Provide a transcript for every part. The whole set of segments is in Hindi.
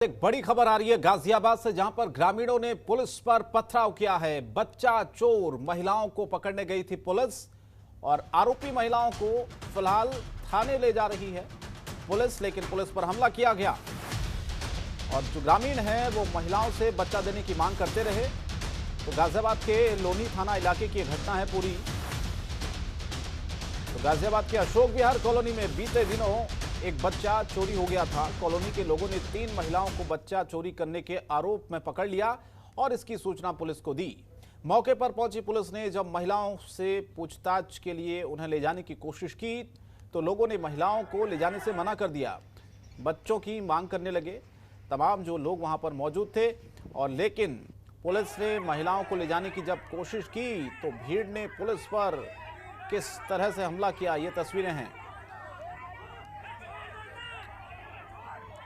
एक बड़ी खबर आ रही है गाजियाबाद से, जहां पर ग्रामीणों ने पुलिस पर पथराव किया है। बच्चा चोर महिलाओं को पकड़ने गई थी पुलिस और आरोपी महिलाओं को फिलहाल थाने ले जा रही है पुलिस, लेकिन पुलिस पर हमला किया गया और जो ग्रामीण है वो महिलाओं से बच्चा देने की मांग करते रहे। तो गाजियाबाद के लोनी थाना इलाके की घटना है पूरी। तो गाजियाबाद के अशोक विहार कॉलोनी में बीते दिनों एक बच्चा चोरी हो गया था। कॉलोनी के लोगों ने 3 महिलाओं को बच्चा चोरी करने के आरोप में पकड़ लिया और इसकी सूचना पुलिस को दी। मौके पर पहुंची पुलिस ने जब महिलाओं से पूछताछ के लिए उन्हें ले जाने की कोशिश की तो लोगों ने महिलाओं को ले जाने से मना कर दिया। बच्चों की मांग करने लगे तमाम जो लोग वहां पर मौजूद थे, और लेकिन पुलिस ने महिलाओं को ले जाने की जब कोशिश की तो भीड़ ने पुलिस पर किस तरह से हमला किया, ये तस्वीरें हैं।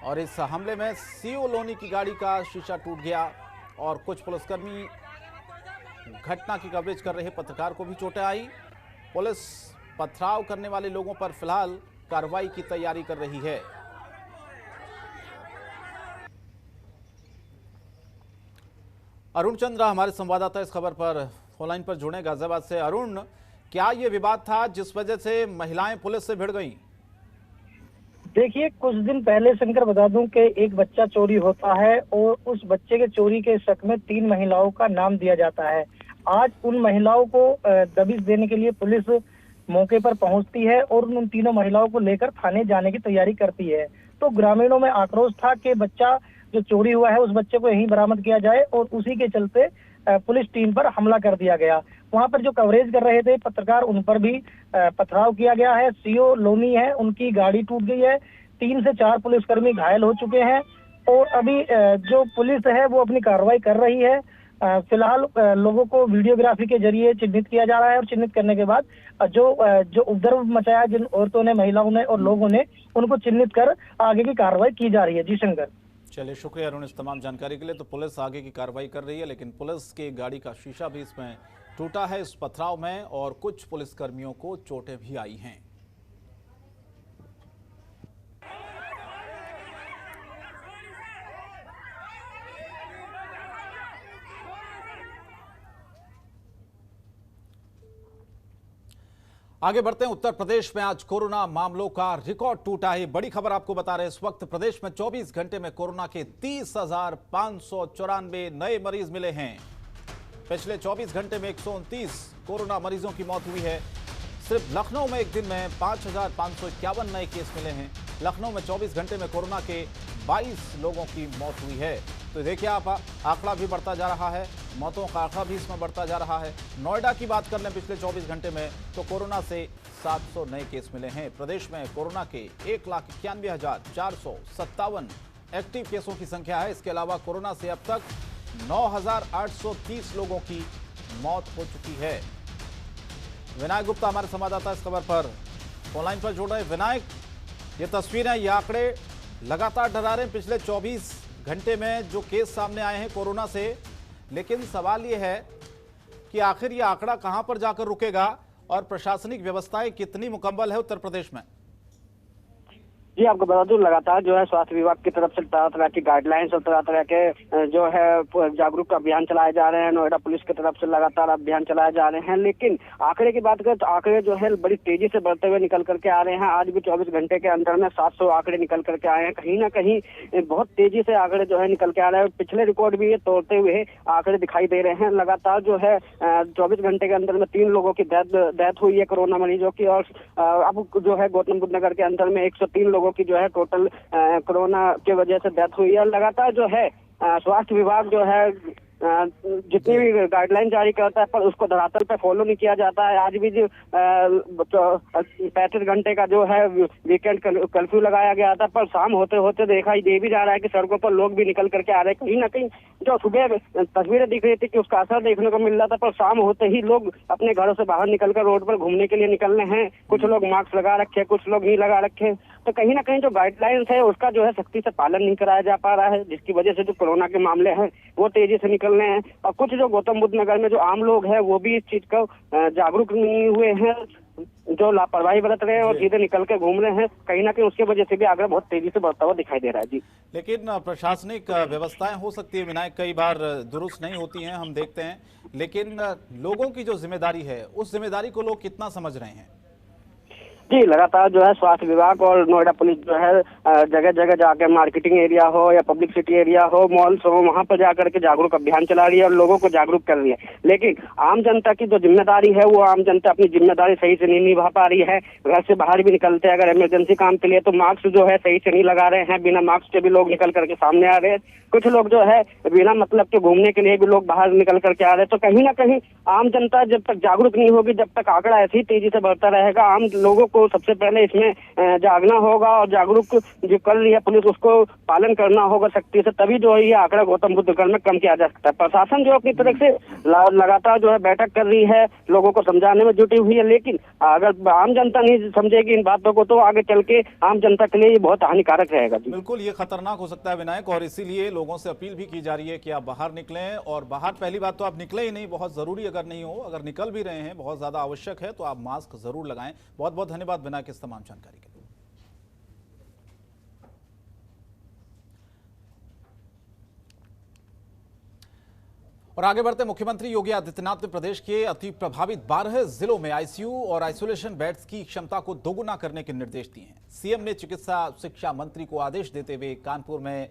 और इस हमले में सीओ लोनी की गाड़ी का शीशा टूट गया और कुछ पुलिसकर्मी घटना की कवरेज कर रहे पत्रकार को भी चोटें आई। पुलिस पथराव करने वाले लोगों पर फिलहाल कार्रवाई की तैयारी कर रही है। अरुण चंद्रा हमारे संवाददाता इस खबर पर फोनलाइन पर जुड़े गाजियाबाद से। अरुण, क्या ये विवाद था जिस वजह से महिलाएं पुलिस से भिड़ गईं? देखिए, कुछ दिन पहले शंकर बता दूं कि एक बच्चा चोरी होता है और उस बच्चे के चोरी के शक में 3 महिलाओं का नाम दिया जाता है। आज उन महिलाओं को दबिश देने के लिए पुलिस मौके पर पहुंचती है और उन तीनों महिलाओं को लेकर थाने जाने की तैयारी करती है। तो ग्रामीणों में आक्रोश था कि बच्चा जो चोरी हुआ है उस बच्चे को यहीं बरामद किया जाए, और उसी के चलते पुलिस टीम पर हमला कर दिया गया। वहां पर जो कवरेज कर रहे थे पत्रकार, उन पर भी पथराव किया गया है। सीओ लोनी है, उनकी गाड़ी टूट गई है। 3 से 4 पुलिसकर्मी घायल हो चुके हैं और अभी जो पुलिस है वो अपनी कार्रवाई कर रही है। फिलहाल लोगों को वीडियोग्राफी के जरिए चिन्हित किया जा रहा है और चिन्हित करने के बाद जो उपद्रव मचाया जिन औरतों ने, महिलाओं ने और लोगों ने, उनको चिन्हित कर आगे की कार्रवाई की जा रही है। जी शंकर। चलिए, शुक्रिया अरुण इस तमाम जानकारी के लिए। तो पुलिस आगे की कार्रवाई कर रही है, लेकिन पुलिस की गाड़ी का शीशा भी इसमें टूटा है इस पथराव में और कुछ पुलिसकर्मियों को चोटें भी आई हैं। आगे बढ़ते हैं। उत्तर प्रदेश में आज कोरोना मामलों का रिकॉर्ड टूटा है। बड़ी खबर आपको बता रहे हैं, इस वक्त प्रदेश में 24 घंटे में कोरोना के 30,594 नए मरीज मिले हैं। पिछले 24 घंटे में 129 कोरोना मरीजों की मौत हुई है। सिर्फ लखनऊ में एक दिन में 5,551 नए केस मिले हैं। लखनऊ में 24 घंटे में कोरोना के 22 लोगों की मौत हुई है। तो देखिए आप, आंकड़ा भी बढ़ता जा रहा है, मौतों का आंकड़ा भी इसमें बढ़ता जा रहा है। नोएडा की बात कर लें पिछले 24 घंटे में तो कोरोना से 700 नए केस मिले हैं। प्रदेश में कोरोना के 1,91,457 एक्टिव केसों की संख्या है। इसके अलावा कोरोना से अब तक 9,830 लोगों की मौत हो चुकी है। विनायक गुप्ता हमारे संवाददाता इस खबर पर ऑनलाइन पर जुड़ रहे हैं। विनायक, ये तस्वीरें, ये आंकड़े लगातार डरा रहे हैं पिछले 24 घंटे में जो केस सामने आए हैं कोरोना से, लेकिन सवाल ये है कि आखिर ये आंकड़ा कहां पर जाकर रुकेगा और प्रशासनिक व्यवस्थाएं कितनी मुकम्मल है उत्तर प्रदेश में? जी, आपको बता दूं, लगातार जो है स्वास्थ्य विभाग की तरफ से तरह तरह की गाइडलाइंस और तरह तरह के जो है जागरूकता अभियान चलाए जा रहे हैं। नोएडा पुलिस की तरफ से लगातार अभियान चलाए जा रहे हैं, लेकिन आंकड़े की बात करें तो आंकड़े जो है बड़ी तेजी से बढ़ते हुए निकल करके आ रहे हैं। आज भी 24 घंटे के अंदर में 700 आंकड़े निकल करके आए हैं। कहीं ना कहीं बहुत तेजी से आंकड़े जो है निकल के आ रहे हैं। पिछले रिकॉर्ड भी ये तोड़ते हुए आंकड़े दिखाई दे रहे हैं। लगातार जो है 24 घंटे के अंदर में 3 लोगों की डेथ हुई है कोरोना मरीजों की, और अब जो है गौतम बुद्ध नगर के अंदर में 103 लोगों की जो है टोटल कोरोना की वजह से डेथ हुई है। लगातार जो है स्वास्थ्य विभाग जो है जितनी भी गाइडलाइन जारी करता है पर उसको धरातल पे फॉलो नहीं किया जाता है। आज भी जो 35 घंटे का जो है वीकेंड कर्फ्यू लगाया गया था, पर शाम होते होते दिखाई दे भी जा रहा है कि सड़कों पर लोग भी निकल करके आ रहे हैं। कहीं ना कहीं जो सुबह तस्वीरें दिख रही थी कि उसका असर देखने को मिल रहा था, पर शाम होते ही लोग अपने घरों से बाहर निकलकर रोड पर घूमने के लिए निकल रहे हैं। कुछ लोग मास्क लगा रखे, कुछ लोग नहीं लगा रखे। तो कहीं ना कहीं जो गाइडलाइंस है उसका जो है सख्ती से पालन नहीं कराया जा पा रहा है, जिसकी वजह से जो कोरोना के मामले हैं वो तेजी से निकल रहे हैं। और कुछ जो गौतम बुद्ध नगर में जो आम लोग हैं वो भी इस चीज को जागरूक नहीं हुए हैं। जो लापरवाही बरत रहे हैं और सीधे निकल के घूम रहे हैं, कहीं ना कहीं उसकी वजह से भी आगरा बहुत तेजी से बढ़ता हुआ दिखाई दे रहा है जी। लेकिन प्रशासनिक व्यवस्थाएं हो सकती है विनायक, कई बार दुरुस्त नहीं होती हैं, हम देखते हैं, लेकिन लोगों की जो जिम्मेदारी है उस जिम्मेदारी को लोग कितना समझ रहे हैं? जी, लगातार जो है स्वास्थ्य विभाग और नोएडा पुलिस जो है जगह जगह जाके मार्केटिंग एरिया हो या पब्लिक सिटी एरिया हो, मॉल्स हो, वहां पर जाकर के जागरूक अभियान चला रही है और लोगों को जागरूक कर रही है। लेकिन आम जनता की जो जिम्मेदारी है वो आम जनता अपनी जिम्मेदारी सही से नहीं निभा पा रही है। घर से बाहर भी निकलते हैं अगर इमरजेंसी काम के लिए तो मास्क जो है सही से नहीं लगा रहे हैं, बिना मास्क के भी लोग निकल करके सामने आ रहे हैं। कुछ लोग जो है बिना मतलब के घूमने के लिए भी लोग बाहर निकल करके आ रहे हैं। तो कहीं ना कहीं आम जनता जब तक जागरूक नहीं होगी, जब तक आंकड़ा ऐसी तेजी से बढ़ता रहेगा, आम लोगों को सबसे पहले इसमें जागना होगा और जागरूक जो कर रही है पुलिस उसको पालन करना होगा सख्ती से, तभी जो है ये आंकड़ा गौतम बुद्ध नगर में कम किया जा सकता है। प्रशासन जो अपनी तरफ से लगातार जो है बैठक कर रही है, लोगों को समझाने में जुटी हुई है, लेकिन अगर आम जनता नहीं समझेगी इन बातों को तो आगे चल के आम जनता के लिए ये बहुत हानिकारक रहेगा जी। बिल्कुल, ये खतरनाक हो सकता है विनायक, और इसीलिए लोगों से अपील भी की जा रही है कि आप बाहर निकलें, और बाहर पहली बात तो आप निकले ही नहीं, बहुत जरूरी अगर नहीं हो, अगर निकल भी रहे हैं बहुत ज्यादा आवश्यक है तो आप मास्क जरूर लगाएं। बहुत बहुत धन्यवाद विनायक इस तमाम जानकारी के लिए। और आगे बढ़ते, मुख्यमंत्री योगी आदित्यनाथ ने प्रदेश के अति प्रभावित 12 जिलों में आईसीयू और आइसोलेशन बेड्स की क्षमता को दोगुना करने के निर्देश दिए हैं। सीएम ने चिकित्सा शिक्षा मंत्री को आदेश देते हुए कानपुर में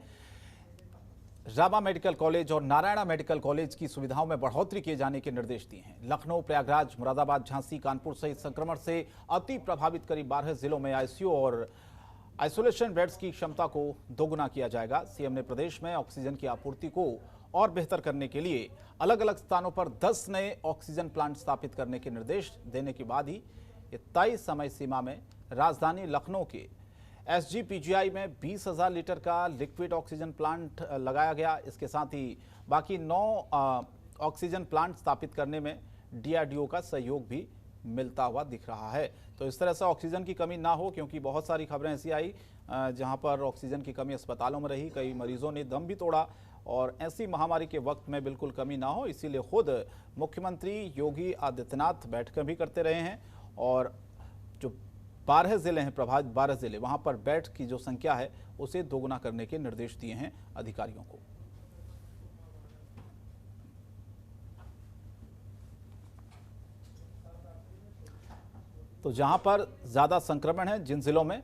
रामा मेडिकल कॉलेज और नारायणा मेडिकल कॉलेज की सुविधाओं में बढ़ोतरी किए जाने के निर्देश दिए हैं। लखनऊ, प्रयागराज, मुरादाबाद, झांसी, कानपुर सहित संक्रमण से अति प्रभावित करीब 12 जिलों में आईसीयू और आइसोलेशन बेड्स की क्षमता को दोगुना किया जाएगा। सीएम ने प्रदेश में ऑक्सीजन की आपूर्ति को और बेहतर करने के लिए अलग अलग स्थानों पर 10 नए ऑक्सीजन प्लांट स्थापित करने के निर्देश देने के बाद ही तय समय सीमा में राजधानी लखनऊ के एसजीपीजीआई में 20,000 लीटर का लिक्विड ऑक्सीजन प्लांट लगाया गया। इसके साथ ही बाकी 9 ऑक्सीजन प्लांट स्थापित करने में डीआरडीओ का सहयोग भी मिलता हुआ दिख रहा है। तो इस तरह से ऑक्सीजन की कमी ना हो, क्योंकि बहुत सारी खबरें ऐसी आई जहां पर ऑक्सीजन की कमी अस्पतालों में रही, कई मरीजों ने दम भी तोड़ा, और ऐसी महामारी के वक्त में बिल्कुल कमी ना हो, इसीलिए खुद मुख्यमंत्री योगी आदित्यनाथ बैठकें भी करते रहे हैं और जो 12 जिले हैं, प्रभावित 12 जिले, वहां पर बेड की जो संख्या है उसे दोगुना करने के निर्देश दिए हैं अधिकारियों को। तो जहां पर ज्यादा संक्रमण है जिन जिलों में,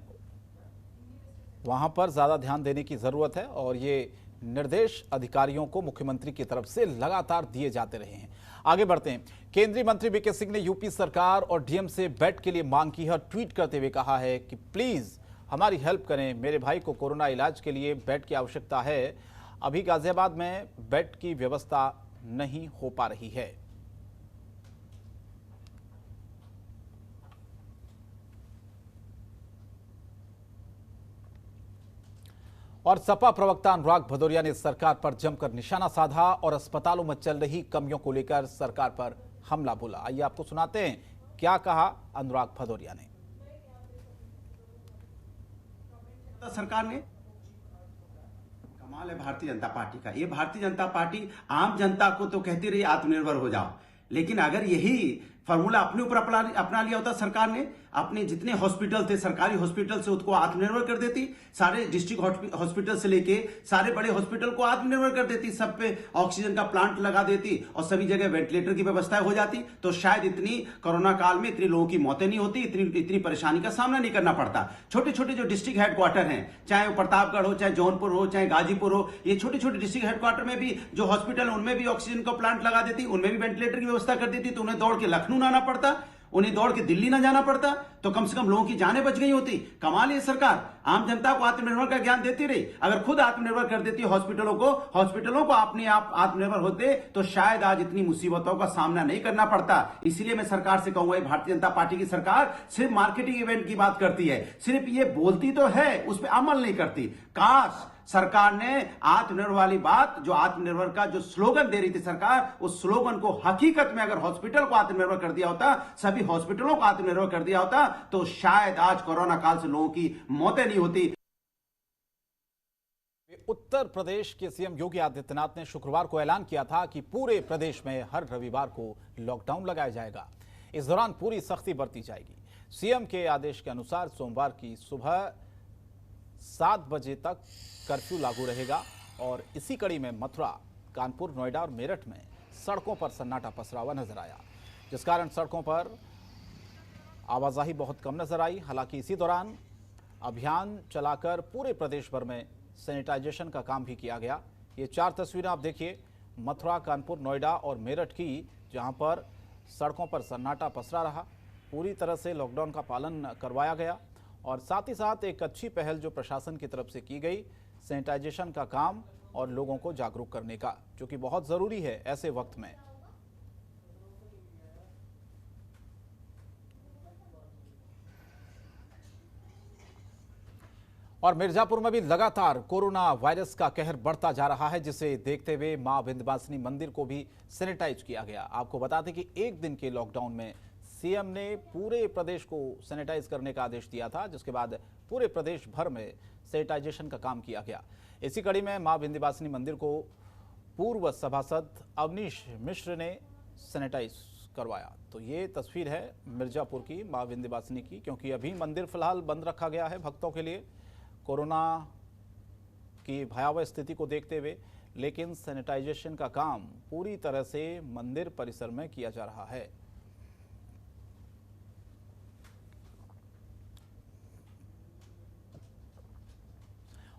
वहां पर ज्यादा ध्यान देने की जरूरत है, और ये निर्देश अधिकारियों को मुख्यमंत्री की तरफ से लगातार दिए जाते रहे हैं। आगे बढ़ते हैं, केंद्रीय मंत्री वीके सिंह ने यूपी सरकार और डीएम से बेड के लिए मांग की है। ट्वीट करते हुए कहा है कि प्लीज हमारी हेल्प करें, मेरे भाई को कोरोना इलाज के लिए बेड की आवश्यकता है। अभी गाजियाबाद में बेड की व्यवस्था नहीं हो पा रही है। और सपा प्रवक्ता अनुराग भदौरिया ने सरकार पर जमकर निशाना साधा और अस्पतालों में चल रही कमियों को लेकर सरकार पर हमला बोला। आइए आपको सुनाते हैं क्या कहा अनुराग भदौरिया ने। सरकार ने, कमाल है भारतीय जनता पार्टी का, ये भारतीय जनता पार्टी आम जनता को तो कहती रही आत्मनिर्भर हो जाओ, लेकिन अगर यही फॉर्मूला अपने ऊपर अपना लिया होता सरकार ने, अपने जितने हॉस्पिटल थे सरकारी हॉस्पिटल से उसको आत्मनिर्भर कर देती, सारे डिस्ट्रिक्ट हॉस्पिटल से लेके सारे बड़े हॉस्पिटल को आत्मनिर्भर कर देती, सब पे ऑक्सीजन का प्लांट लगा देती और सभी जगह वेंटिलेटर की व्यवस्था हो जाती, तो शायद इतनी कोरोना काल में इतनी लोगों की मौतें नहीं होती, इतनी परेशानी का सामना नहीं करना पड़ता। छोटे छोटे जो डिस्ट्रिक्ट हेडक्वार्टर हैं, चाहे वो प्रतापगढ़ हो, चाहे जौनपुर हो, चाहे गाजीपुर हो, ये छोटे छोटे डिस्ट्रिक्ट हेडक्वार्टर में भी जो हॉस्पिटल उनमें भी ऑक्सीजन का प्लांट लगा देती, उनमें भी वेंटिलेटर की व्यवस्था कर देती, तो उन्हें दौड़ के लखनऊ ना आना पड़ता, उन्हें दौड़ के दिल्ली ना जाना पड़ता, तो कम से कम लोगों की जानें बच गई होती। कमाल है सरकार, आम जनता को आत्मनिर्भर का ज्ञान देती रही। अगर खुद आत्मनिर्भर कर देती हॉस्पिटलों को अपने आप आत्मनिर्भर होते तो शायद आज इतनी मुसीबतों का सामना नहीं करना पड़ता। इसीलिए मैं सरकार से कहूंगा, भारतीय जनता पार्टी की सरकार सिर्फ मार्केटिंग इवेंट की बात करती है, सिर्फ ये बोलती तो है, उस पर अमल नहीं करती। काश सरकार ने आत्मनिर्भर वाली बात, जो आत्मनिर्भर का जो स्लोगन दे रही थी सरकार, उस स्लोगन को हकीकत में अगर हॉस्पिटल को आत्मनिर्भर कर दिया होता, सभी हॉस्पिटलों को आत्मनिर्भर कर दिया होता, तो शायद आज कोरोना काल से लोगों की मौतें नहीं होती। उत्तर प्रदेश के सीएम योगी आदित्यनाथ ने शुक्रवार को ऐलान किया था कि पूरे प्रदेश में हर रविवार को लॉकडाउन लगाया जाएगा। इस दौरान पूरी सख्ती बरती जाएगी। सीएम के आदेश के अनुसार सोमवार की सुबह 7 बजे तक कर्फ्यू लागू रहेगा और इसी कड़ी में मथुरा, कानपुर, नोएडा और मेरठ में सड़कों पर सन्नाटा पसरा हुआ नजर आया, जिस कारण सड़कों पर आवाजाही बहुत कम नजर आई। हालांकि इसी दौरान अभियान चलाकर पूरे प्रदेश भर में सैनिटाइजेशन का काम भी किया गया। ये 4 तस्वीरें आप देखिए, मथुरा, कानपुर, नोएडा और मेरठ की, जहां पर सड़कों पर सन्नाटा पसरा रहा। पूरी तरह से लॉकडाउन का पालन करवाया गया और साथ ही साथ एक अच्छी पहल जो प्रशासन की तरफ से की गई, सैनिटाइजेशन का काम और लोगों को जागरूक करने का, जो कि बहुत ज़रूरी है ऐसे वक्त में। और मिर्जापुर में भी लगातार कोरोना वायरस का कहर बढ़ता जा रहा है, जिसे देखते हुए मां विंध्यवासिनी मंदिर को भी सैनिटाइज किया गया। आपको बता दें कि एक दिन के लॉकडाउन में सीएम ने पूरे प्रदेश को सैनिटाइज करने का आदेश दिया था, जिसके बाद पूरे प्रदेश भर में सैनिटाइजेशन का काम किया गया। इसी कड़ी में मां विंध्यवासिनी मंदिर को पूर्व सभासद अवनीश मिश्र ने सैनिटाइज करवाया। तो ये तस्वीर है मिर्जापुर की मां विंध्यवासिनी की, क्योंकि अभी मंदिर फिलहाल बंद रखा गया है भक्तों के लिए कोरोना की भयावह स्थिति को देखते हुए, लेकिन सैनिटाइजेशन का काम पूरी तरह से मंदिर परिसर में किया जा रहा है।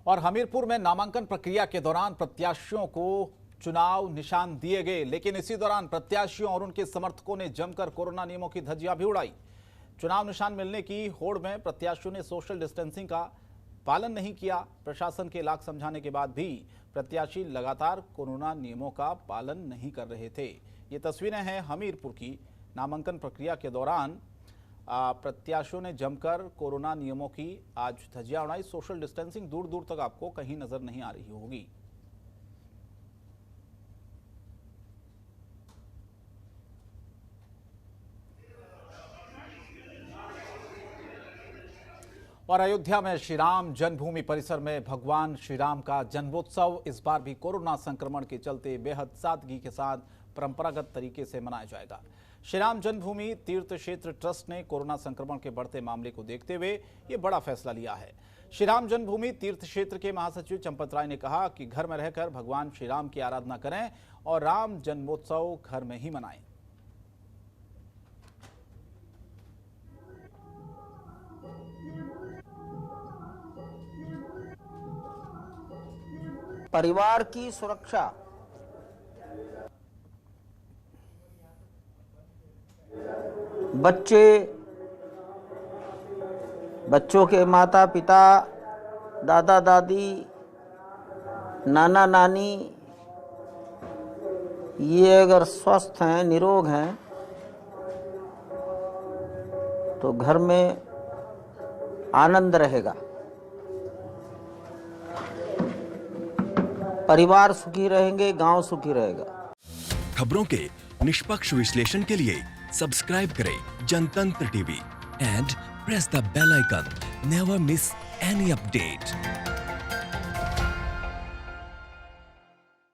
और हमीरपुर में नामांकन प्रक्रिया के दौरान प्रत्याशियों को चुनाव निशान दिए गए, लेकिन इसी दौरान प्रत्याशियों और उनके समर्थकों ने जमकर कोरोना नियमों की धज्जियां भी उड़ाई। चुनाव निशान मिलने की होड़ में प्रत्याशियों ने सोशल डिस्टेंसिंग का पालन नहीं किया। प्रशासन के लाख समझाने के बाद भी प्रत्याशी लगातार कोरोना नियमों का पालन नहीं कर रहे थे। ये तस्वीरें हैं हमीरपुर की। नामांकन प्रक्रिया के दौरान प्रत्याशियों ने जमकर कोरोना नियमों की आज धज्जियां उड़ाई। सोशल डिस्टेंसिंग दूर दूर तक आपको कहीं नजर नहीं आ रही होगी। और अयोध्या में श्री राम जन्मभूमि परिसर में भगवान श्री राम का जन्मोत्सव इस बार भी कोरोना संक्रमण के चलते बेहद सादगी के साथ परंपरागत तरीके से मनाया जाएगा। श्री राम जन्मभूमि तीर्थ क्षेत्र ट्रस्ट ने कोरोना संक्रमण के बढ़ते मामले को देखते हुए ये बड़ा फैसला लिया है। श्री राम जन्मभूमि तीर्थ क्षेत्र के महासचिव चंपत राय ने कहा कि घर में रहकर भगवान श्री राम की आराधना करें और राम जन्मोत्सव घर में ही मनाएं। परिवार की सुरक्षा, बच्चों के माता पिता, दादा दादी, नाना नानी, ये अगर स्वस्थ हैं, निरोग हैं, तो घर में आनंद रहेगा, परिवार सुखी रहेंगे, गांव सुखी रहेगा। खबरों के निष्पक्ष विश्लेषण के लिए सब्सक्राइब करें Janatantra TV and press the bell icon. Never miss any update.